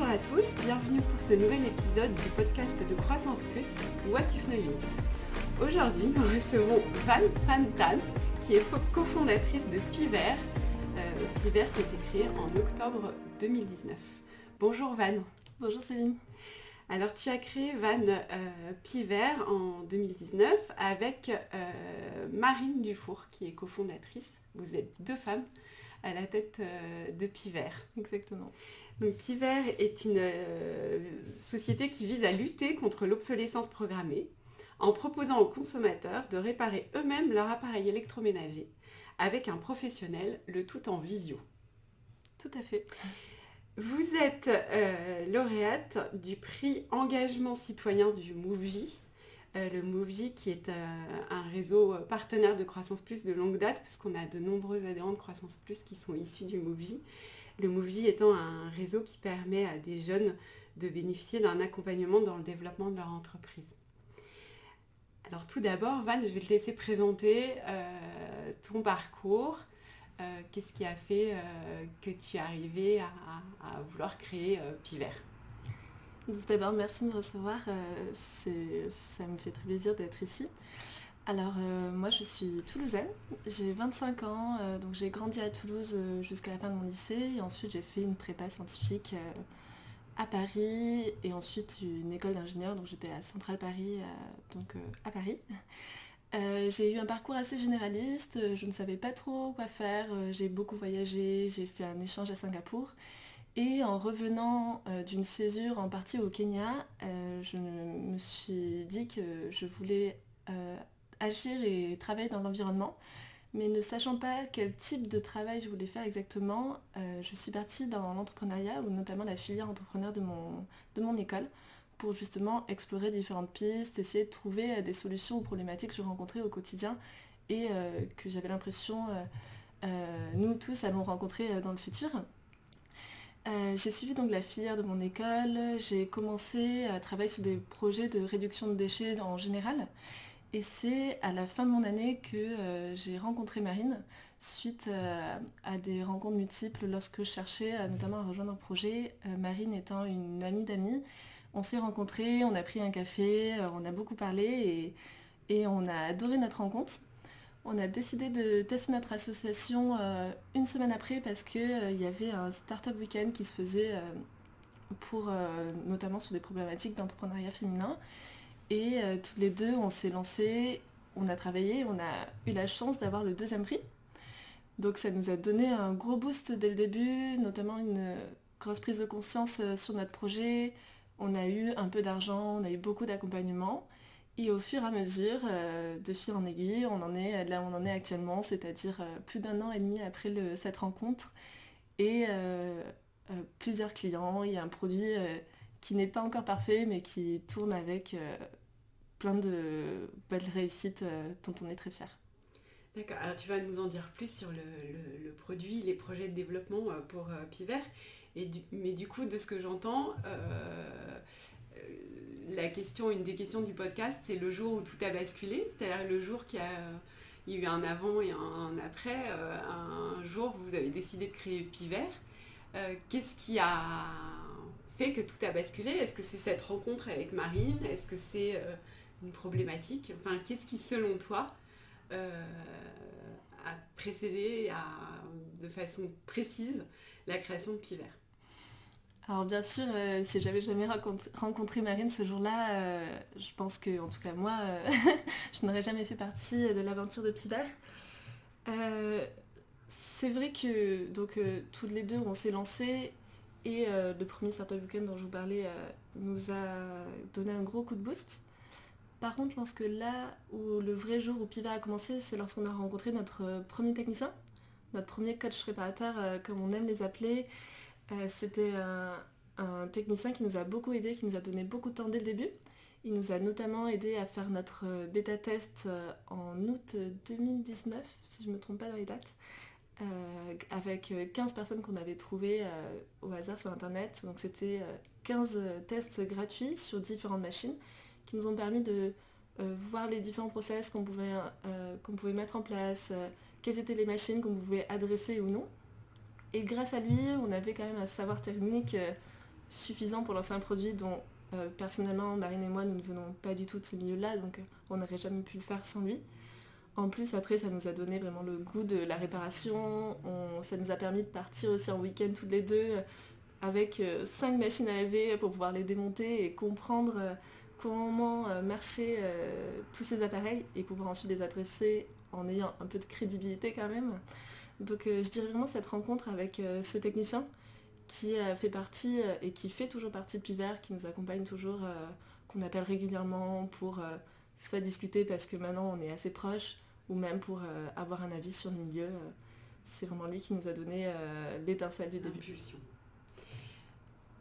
Bonjour à tous, bienvenue pour ce nouvel épisode du podcast de Croissance Plus, What If No You. Aujourd'hui, nous recevons Van Tan, qui est cofondatrice de Piver. Piver qui a été créé en octobre 2019. Bonjour Van. Bonjour Céline. Alors tu as créé Van Piver en 2019 avec Marine Dufour qui est cofondatrice. Vous êtes deux femmes à la tête de Piver. Exactement. Donc Piver est une société qui vise à lutter contre l'obsolescence programmée en proposant aux consommateurs de réparer eux-mêmes leur appareil électroménager avec un professionnel, le tout en visio. Tout à fait. Vous êtes lauréate du prix Engagement Citoyen du MoveJ. Le MoveJ qui est un réseau partenaire de Croissance Plus de longue date, puisqu'on a de nombreux adhérents de Croissance Plus qui sont issus du MoveJ. Le MoveJ étant un réseau qui permet à des jeunes de bénéficier d'un accompagnement dans le développement de leur entreprise. Alors tout d'abord, Van, je vais te laisser présenter ton parcours. Qu'est-ce qui a fait que tu es arrivée à vouloir créer Piver ? Donc, d'abord, merci de me recevoir. Ça me fait très plaisir d'être ici. Alors, moi, je suis toulousaine. J'ai 25 ans, donc j'ai grandi à Toulouse jusqu'à la fin de mon lycée. Et ensuite, j'ai fait une prépa scientifique à Paris et ensuite une école d'ingénieur. Donc, j'étais à Centrale Paris, à Paris. J'ai eu un parcours assez généraliste, je ne savais pas trop quoi faire, j'ai beaucoup voyagé, j'ai fait un échange à Singapour et en revenant d'une césure en partie au Kenya, je me suis dit que je voulais agir et travailler dans l'environnement, mais ne sachant pas quel type de travail je voulais faire exactement, je suis partie dans l'entrepreneuriat ou notamment la filière entrepreneur de mon école, pour justement explorer différentes pistes, essayer de trouver des solutions aux problématiques que je rencontrais au quotidien et que j'avais l'impression, nous tous, allons rencontrer dans le futur. J'ai suivi donc la filière de mon école, j'ai commencé à travailler sur des projets de réduction de déchets en général et c'est à la fin de mon année que j'ai rencontré Marine suite à des rencontres multiples lorsque je cherchais notamment à rejoindre un projet, Marine étant une amie d'amis. On s'est rencontrés, on a pris un café, on a beaucoup parlé et on a adoré notre rencontre. On a décidé de tester notre association une semaine après parce qu'il y avait un Startup Weekend qui se faisait notamment sur des problématiques d'entrepreneuriat féminin. Et toutes les deux, on s'est lancés, on a travaillé, on a eu la chance d'avoir le 2e prix. Donc ça nous a donné un gros boost dès le début, notamment une grosse prise de conscience sur notre projet. On a eu un peu d'argent, on a eu beaucoup d'accompagnement et au fur et à mesure, de fil en aiguille, on en est là où on en est actuellement, c'est-à-dire plus d'1 an et demi après cette rencontre et plusieurs clients et un produit qui n'est pas encore parfait mais qui tourne avec plein de belles réussites dont on est très fiers. D'accord, alors tu vas nous en dire plus sur le produit, les projets de développement pour Piver. Mais du coup, de ce que j'entends, une des questions du podcast, c'est le jour où tout a basculé, c'est-à-dire le jour il y a eu un avant et un après, un jour où vous avez décidé de créer Piver. Qu'est-ce qui a fait que tout a basculé ? Est-ce que c'est cette rencontre avec Marine ? Est-ce que c'est une problématique ? Enfin, qu'est-ce qui, selon toi, a précédé de façon précise la création de Piver ? Alors bien sûr, si j'avais jamais rencontré Marine ce jour-là, je pense que, en tout cas moi, je n'aurais jamais fait partie de l'aventure de Piver. C'est vrai que donc toutes les deux on s'est lancées et le premier Startup Weekend dont je vous parlais nous a donné un gros coup de boost. Par contre, je pense que là où le vrai jour où Piver a commencé, c'est lorsqu'on a rencontré notre premier technicien, notre premier coach réparateur, comme on aime les appeler. C'était un technicien qui nous a beaucoup aidé, qui nous a donné beaucoup de temps dès le début. Il nous a notamment aidé à faire notre bêta-test en août 2019, si je ne me trompe pas dans les dates, avec 15 personnes qu'on avait trouvées au hasard sur Internet. Donc c'était 15 tests gratuits sur différentes machines qui nous ont permis de voir les différents process qu'on pouvait mettre en place, quelles étaient les machines qu'on pouvait adresser ou non. Et grâce à lui, on avait quand même un savoir technique suffisant pour lancer un produit dont personnellement Marine et moi nous ne venons pas du tout de ce milieu-là, donc on n'aurait jamais pu le faire sans lui. En plus, après, ça nous a donné vraiment le goût de la réparation. Ça nous a permis de partir aussi en week-end toutes les deux avec 5 machines à laver pour pouvoir les démonter et comprendre comment marchaient tous ces appareils et pouvoir ensuite les adresser en ayant un peu de crédibilité quand même. Donc je dirais vraiment cette rencontre avec ce technicien qui fait partie et qui fait toujours partie de Piver, qui nous accompagne toujours, qu'on appelle régulièrement pour soit discuter parce que maintenant on est assez proches, ou même pour avoir un avis sur le milieu. C'est vraiment lui qui nous a donné l'étincelle du début. Impulsion.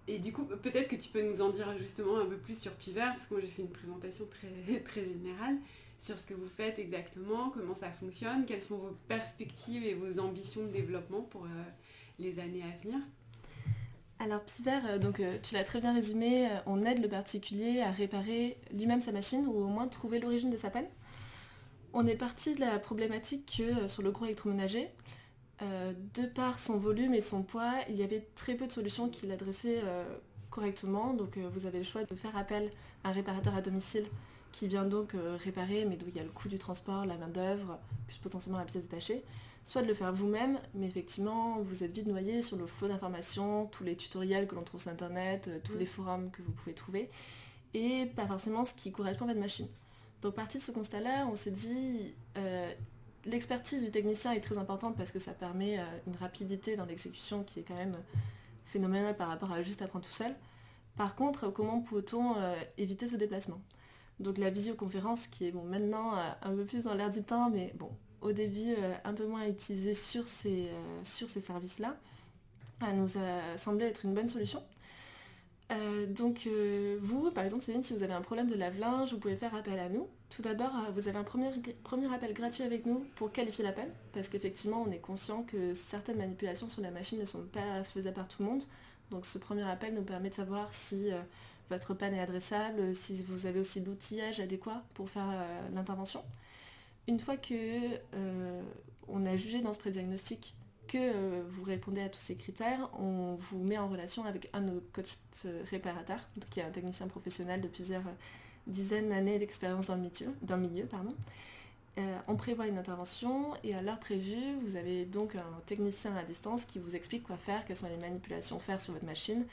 Et du coup, peut-être que tu peux nous en dire justement un peu plus sur Piver, parce que moi j'ai fait une présentation très, très générale sur ce que vous faites exactement, comment ça fonctionne, quelles sont vos perspectives et vos ambitions de développement pour les années à venir. Alors Piver, tu l'as très bien résumé, on aide le particulier à réparer lui-même sa machine ou au moins trouver l'origine de sa panne. On est parti de la problématique que sur le gros électroménager, de par son volume et son poids, il y avait très peu de solutions qui l'adressaient correctement. Donc vous avez le choix de faire appel à un réparateur à domicile qui vient donc réparer, mais d'où il y a le coût du transport, la main-d'œuvre, plus potentiellement la pièce détachée. Soit de le faire vous-même, mais effectivement, vous êtes vite noyé sur le flot d'informations, tous les tutoriels que l'on trouve sur Internet, tous les forums que vous pouvez trouver, et pas forcément ce qui correspond à votre machine. Donc, parti de ce constat-là, on s'est dit l'expertise du technicien est très importante parce que ça permet une rapidité dans l'exécution qui est quand même phénoménale par rapport à juste apprendre tout seul. Par contre, comment peut-on éviter ce déplacement ? Donc, la visioconférence qui est maintenant un peu plus dans l'air du temps, mais bon, au début un peu moins utilisée sur ces services-là, nous a semblé être une bonne solution. Donc vous, par exemple Céline, si vous avez un problème de lave-linge, vous pouvez faire appel à nous. Tout d'abord, vous avez un premier appel gratuit avec nous pour qualifier l'appel, parce qu'effectivement, on est conscient que certaines manipulations sur la machine ne sont pas faisables par tout le monde. Donc ce premier appel nous permet de savoir si votre panne est adressable, si vous avez aussi l'outillage adéquat pour faire l'intervention. Une fois que on a jugé dans ce prédiagnostic que vous répondez à tous ces critères, on vous met en relation avec un de nos coachs réparateurs, qui est un technicien professionnel de plusieurs dizaines d'années d'expérience dans le milieu. On prévoit une intervention et à l'heure prévue, vous avez donc un technicien à distance qui vous explique quoi faire, quelles sont les manipulations à faire sur votre machine,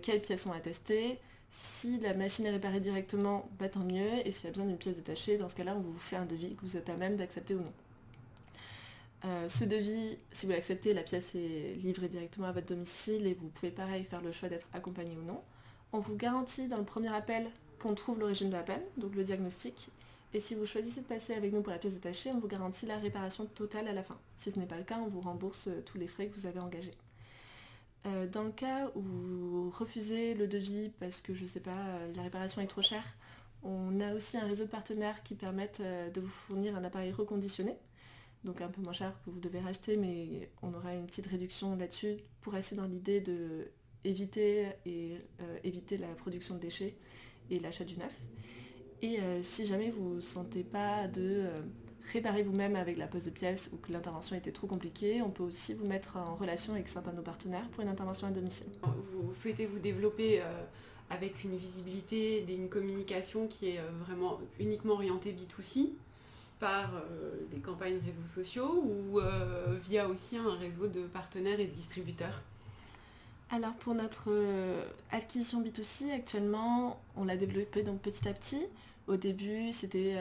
quelles pièces sont à tester. Si la machine est réparée directement, tant mieux, et s'il y a besoin d'une pièce détachée, dans ce cas-là, on vous fait un devis que vous êtes à même d'accepter ou non. Ce devis, si vous l'acceptez, la pièce est livrée directement à votre domicile et vous pouvez pareil faire le choix d'être accompagné ou non. On vous garantit dans le premier appel qu'on trouve l'origine de la panne, donc le diagnostic, et si vous choisissez de passer avec nous pour la pièce détachée, on vous garantit la réparation totale à la fin. Si ce n'est pas le cas, on vous rembourse tous les frais que vous avez engagés. Dans le cas où vous refusez le devis parce que, je sais pas, la réparation est trop chère, on a aussi un réseau de partenaires qui permettent de vous fournir un appareil reconditionné, donc un peu moins cher que vous devez racheter, mais on aura une petite réduction là-dessus pour rester dans l'idée de éviter la production de déchets et l'achat du neuf. Et si jamais vous ne sentez pas de réparer vous-même avec la pose de pièces ou que l'intervention était trop compliquée, on peut aussi vous mettre en relation avec certains de nos partenaires pour une intervention à domicile. Vous souhaitez vous développer avec une visibilité, une communication qui est vraiment uniquement orientée B2C par des campagnes réseaux sociaux ou via aussi un réseau de partenaires et de distributeurs ? Alors pour notre acquisition B2C, actuellement, on l'a développée donc petit à petit. Au début, c'était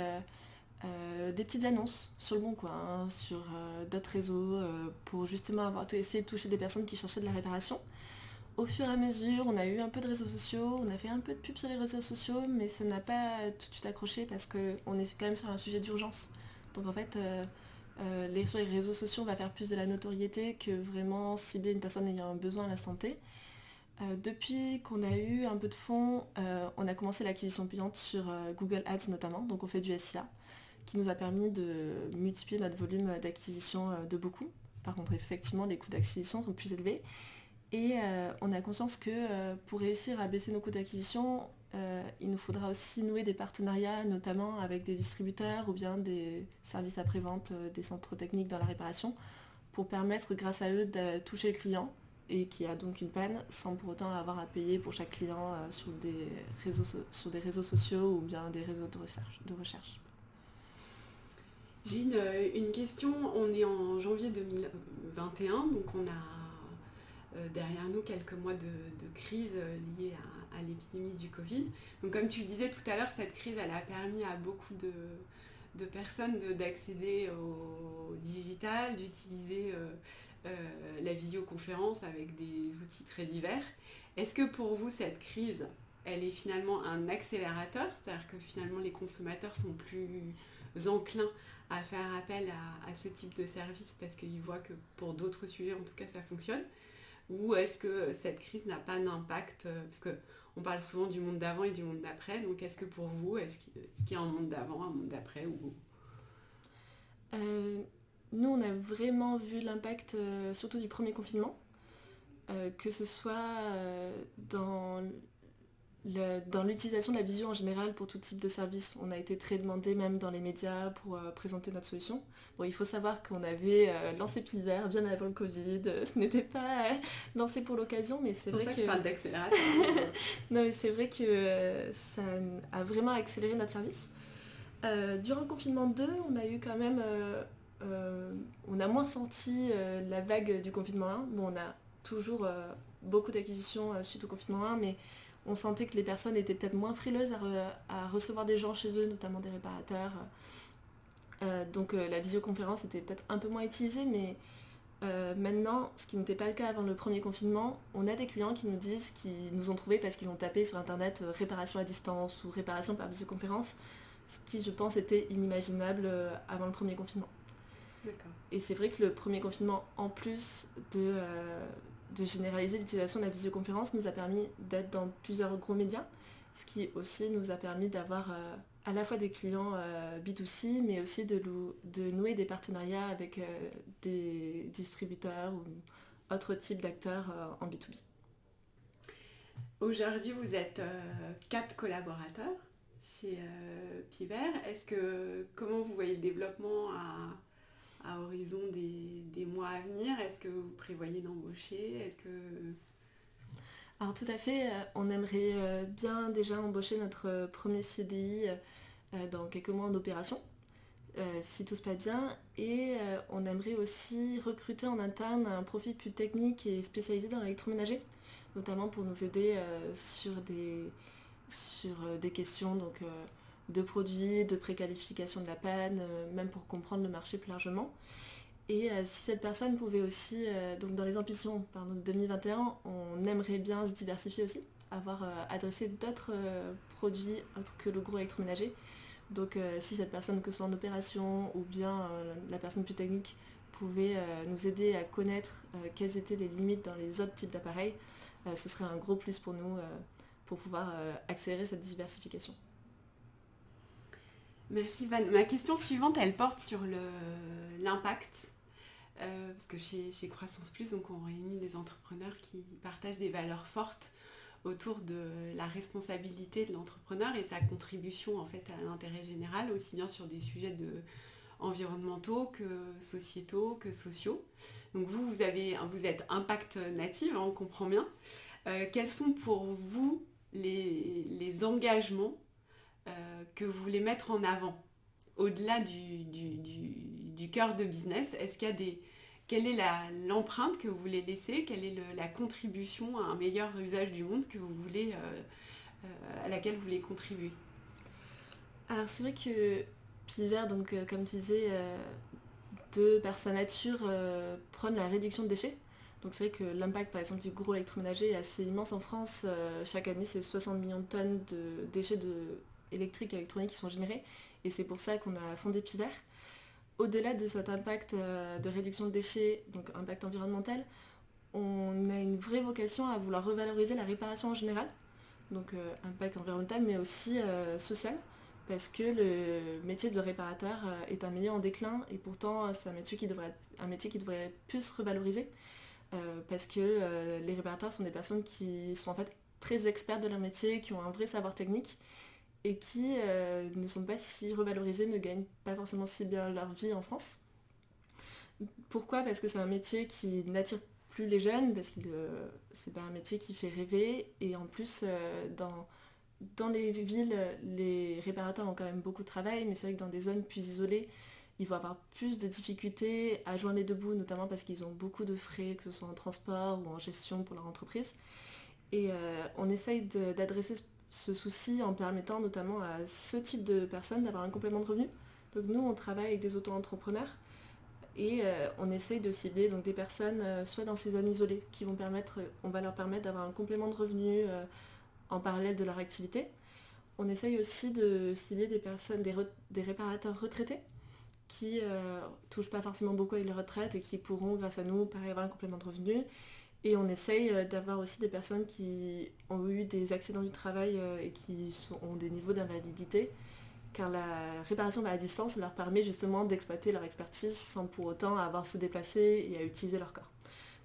des petites annonces sur le Bon Coin, sur d'autres réseaux, pour justement essayer de toucher des personnes qui cherchaient de la réparation. Au fur et à mesure, on a eu un peu de réseaux sociaux, on a fait un peu de pub sur les réseaux sociaux, mais ça n'a pas tout de suite accroché parce qu'on est quand même sur un sujet d'urgence. Donc en fait, sur les réseaux sociaux, on va faire plus de la notoriété que vraiment cibler une personne ayant un besoin à l'instant T. Depuis qu'on a eu un peu de fonds, on a commencé l'acquisition payante sur Google Ads notamment, donc on fait du SIA, qui nous a permis de multiplier notre volume d'acquisition de beaucoup. Par contre, effectivement, les coûts d'acquisition sont plus élevés. Et on a conscience que pour réussir à baisser nos coûts d'acquisition, il nous faudra aussi nouer des partenariats, notamment avec des distributeurs ou bien des services après-vente, des centres techniques dans la réparation, pour permettre, grâce à eux, de toucher le client et qui a donc une panne sans pour autant avoir à payer pour chaque client sur des réseaux sociaux ou bien des réseaux de recherche. J'ai une question. On est en janvier 2021, donc on a derrière nous quelques mois de crise liée à l'épidémie du Covid. Donc comme tu le disais tout à l'heure, cette crise elle a permis à beaucoup de personnes d'accéder au digital, d'utiliser la visioconférence avec des outils très divers. Est-ce que pour vous cette crise, elle est finalement un accélérateur, c'est-à-dire que finalement les consommateurs sont plus enclins à faire appel à ce type de service parce qu'ils voient que pour d'autres sujets en tout cas ça fonctionne, ou est-ce que cette crise n'a pas d'impact, parce qu'on parle souvent du monde d'avant et du monde d'après, donc est-ce que pour vous, est-ce qu'il y a un monde d'avant, un monde d'après ou... Nous on a vraiment vu l'impact surtout du premier confinement, que ce soit dans l'utilisation de la visio en général pour tout type de service. On a été très demandé même dans les médias pour présenter notre solution. Bon, il faut savoir qu'on avait lancé Piver bien avant le Covid. Ce n'était pas lancé pour l'occasion, mais c'est vrai que... C'est pour ça que je parle d'accélérateur. Non, mais c'est vrai que ça a vraiment accéléré notre service. Durant le confinement 2, on a eu quand même... on a moins senti la vague du confinement 1. Bon, on a toujours beaucoup d'acquisitions suite au confinement 1, mais on sentait que les personnes étaient peut-être moins frileuses à recevoir des gens chez eux, notamment des réparateurs. Donc la visioconférence était peut-être un peu moins utilisée, mais maintenant, ce qui n'était pas le cas avant le premier confinement, on a des clients qui nous disent qu'ils nous ont trouvés parce qu'ils ont tapé sur internet réparation à distance ou réparation par visioconférence, ce qui je pense était inimaginable avant le premier confinement. D'accord. Et c'est vrai que le premier confinement, en plus de généraliser l'utilisation de la visioconférence, nous a permis d'être dans plusieurs gros médias, ce qui aussi nous a permis d'avoir à la fois des clients B2C, mais aussi de nouer des partenariats avec des distributeurs ou autres types d'acteurs en B2B. Aujourd'hui, vous êtes 4 collaborateurs chez Piver. Comment vous voyez le développement à horizon des mois à venir? Est-ce que vous prévoyez d'embaucher? Alors tout à fait, on aimerait bien déjà embaucher notre premier CDI dans quelques mois en opération, si tout se passe bien, et on aimerait aussi recruter en interne un profil plus technique et spécialisé dans l'électroménager, notamment pour nous aider sur des questions donc, de produits, de préqualification de la panne, même pour comprendre le marché plus largement. Et si cette personne pouvait aussi, donc dans les ambitions de 2021, on aimerait bien se diversifier aussi, avoir adressé d'autres produits autres que le gros électroménager. Donc si cette personne, que ce soit en opération ou bien la personne plus technique, pouvait nous aider à connaître quelles étaient les limites dans les autres types d'appareils, ce serait un gros plus pour nous pour pouvoir accélérer cette diversification. Merci Van. Ma question suivante, elle porte sur l'impact. Parce que chez Croissance Plus, donc on réunit des entrepreneurs qui partagent des valeurs fortes autour de la responsabilité de l'entrepreneur et sa contribution en fait à l'intérêt général, aussi bien sur des sujets environnementaux que sociétaux, que sociaux. Donc vous êtes Impact Native, on comprend bien. Quels sont pour vous les engagements que vous voulez mettre en avant au-delà du cœur de business? Quelle est l'empreinte que vous voulez laisser? Quelle est la contribution à un meilleur usage du monde que vous voulez, à laquelle vous voulez contribuer? Alors c'est vrai que Piver, donc comme tu disais, par sa nature, prône la réduction de déchets. Donc c'est vrai que l'impact par exemple du gros électroménager est assez immense en France. Chaque année, c'est 60 millions de tonnes de déchets électriques et électroniques qui sont générés. Et c'est pour ça qu'on a fondé Piver. Au-delà de cet impact de réduction de déchets, donc impact environnemental, on a une vraie vocation à vouloir revaloriser la réparation en général. Donc impact environnemental mais aussi social. Parce que le métier de réparateur est un milieu en déclin et pourtant c'est un métier qui devrait plus se revaloriser. Parce que les réparateurs sont des personnes qui sont en fait très experts de leur métier, qui ont un vrai savoir technique et qui ne sont pas si revalorisés, ne gagnent pas forcément si bien leur vie en France. Pourquoi ? Parce que c'est un métier qui n'attire plus les jeunes, parce que c'est pas un métier qui fait rêver. Et en plus, dans les villes, les réparateurs ont quand même beaucoup de travail, mais c'est vrai que dans des zones plus isolées, ils vont avoir plus de difficultés à joindre les deux bouts, notamment parce qu'ils ont beaucoup de frais, que ce soit en transport ou en gestion pour leur entreprise. Et on essaye d'adresser ce souci en permettant notamment à ce type de personnes d'avoir un complément de revenu. Donc nous, on travaille avec des auto-entrepreneurs et on essaye de cibler donc, des personnes soit dans ces zones isolées qui vont on va leur permettre d'avoir un complément de revenu en parallèle de leur activité. On essaye aussi de cibler des personnes, des réparateurs retraités qui touchent pas forcément beaucoup avec leur retraite et qui pourront, grâce à nous, pareil, avoir un complément de revenu. Et on essaye d'avoir aussi des personnes qui ont eu des accidents du travail et qui ont des niveaux d'invalidité, car la réparation à distance leur permet justement d'exploiter leur expertise sans pour autant avoir à se déplacer et à utiliser leur corps.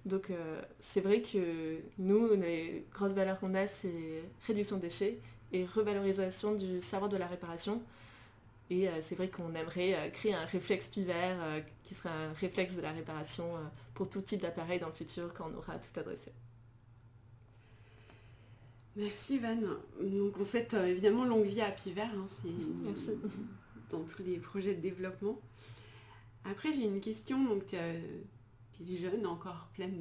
Donc c'est vrai que nous, les grosses valeurs qu'on a, c'est réduction de déchets et revalorisation du savoir de la réparation. Et c'est vrai qu'on aimerait créer un réflexe Piver qui serait un réflexe de la réparation pour tout type d'appareil dans le futur quand on aura tout adressé. Merci Van. Donc on souhaite évidemment longue vie à Piver, Merci. Dans tous les projets de développement. Après j'ai une question, donc tu es jeune, encore pleine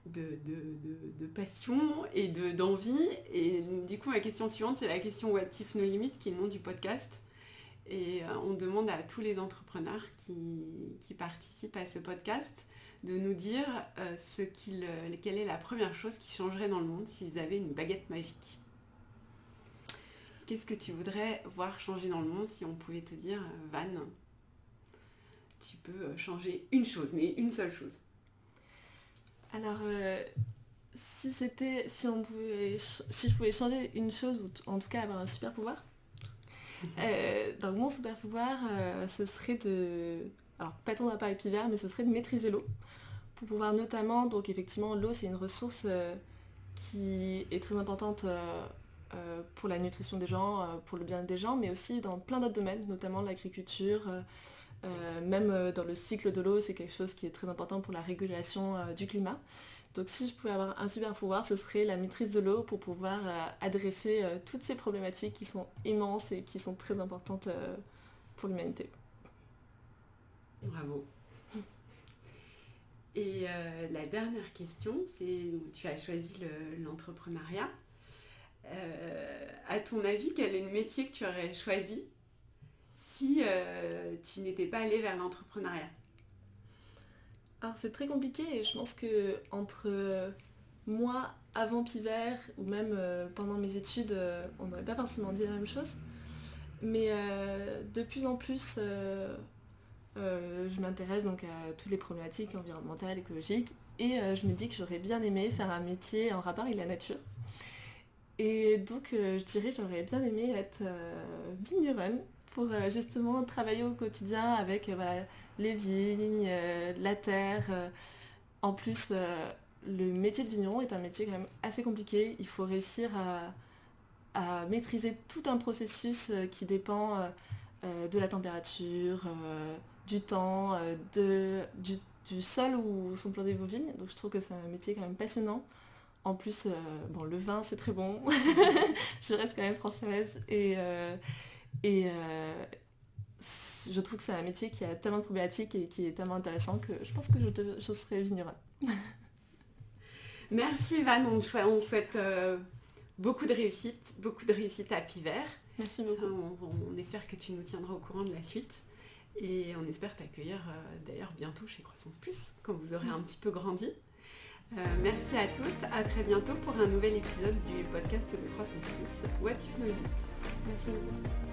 de passion et d'envie. Et du coup ma question suivante, c'est la question What If No Limit, qui est le nom du podcast. Et on demande à tous les entrepreneurs qui participent à ce podcast de nous dire quelle est la première chose qui changerait dans le monde s'ils avaient une baguette magique. Qu'est-ce que tu voudrais voir changer dans le monde si on pouvait te dire, Van, tu peux changer une chose, mais une seule chose? Alors, si je pouvais changer une chose, ou en tout cas avoir un super pouvoir, donc mon super pouvoir, ce serait alors pas ton appareil Piver, mais ce serait de maîtriser l'eau. Pour pouvoir notamment, donc effectivement l'eau c'est une ressource qui est très importante pour la nutrition des gens, pour le bien-être des gens, mais aussi dans plein d'autres domaines, notamment l'agriculture, même dans le cycle de l'eau, c'est quelque chose qui est très important pour la régulation du climat. Donc si je pouvais avoir un super pouvoir, ce serait la maîtrise de l'eau pour pouvoir adresser toutes ces problématiques qui sont immenses et qui sont très importantes pour l'humanité. Bravo. Et la dernière question, c'est tu as choisi l'entrepreneuriat. À ton avis, quel est le métier que tu aurais choisi si tu n'étais pas allé vers l'entrepreneuriat? Alors c'est très compliqué et je pense que entre moi avant Piver ou même pendant mes études, on n'aurait pas forcément dit la même chose. Mais de plus en plus, je m'intéresse donc à toutes les problématiques environnementales, écologiques, et je me dis que j'aurais bien aimé faire un métier en rapport avec la nature. Et donc je dirais j'aurais bien aimé être vigneronne pour justement travailler au quotidien avec les vignes, la terre. En plus, le métier de vigneron est un métier quand même assez compliqué. Il faut réussir à maîtriser tout un processus qui dépend de la température, du temps, du sol où sont plantées vos vignes. Donc je trouve que c'est un métier quand même passionnant. En plus, le vin c'est très bon. Je reste quand même française et je trouve que c'est un métier qui a tellement de problématiques et qui est tellement intéressant que je pense que je serai vigneronne. Merci Van, on souhaite beaucoup de réussite à Piver. Merci beaucoup. On espère que tu nous tiendras au courant de la suite et on espère t'accueillir d'ailleurs bientôt chez Croissance Plus quand vous aurez un petit peu grandi. Merci à tous, à très bientôt pour un nouvel épisode du podcast de Croissance Plus, What If No Limit. Merci beaucoup.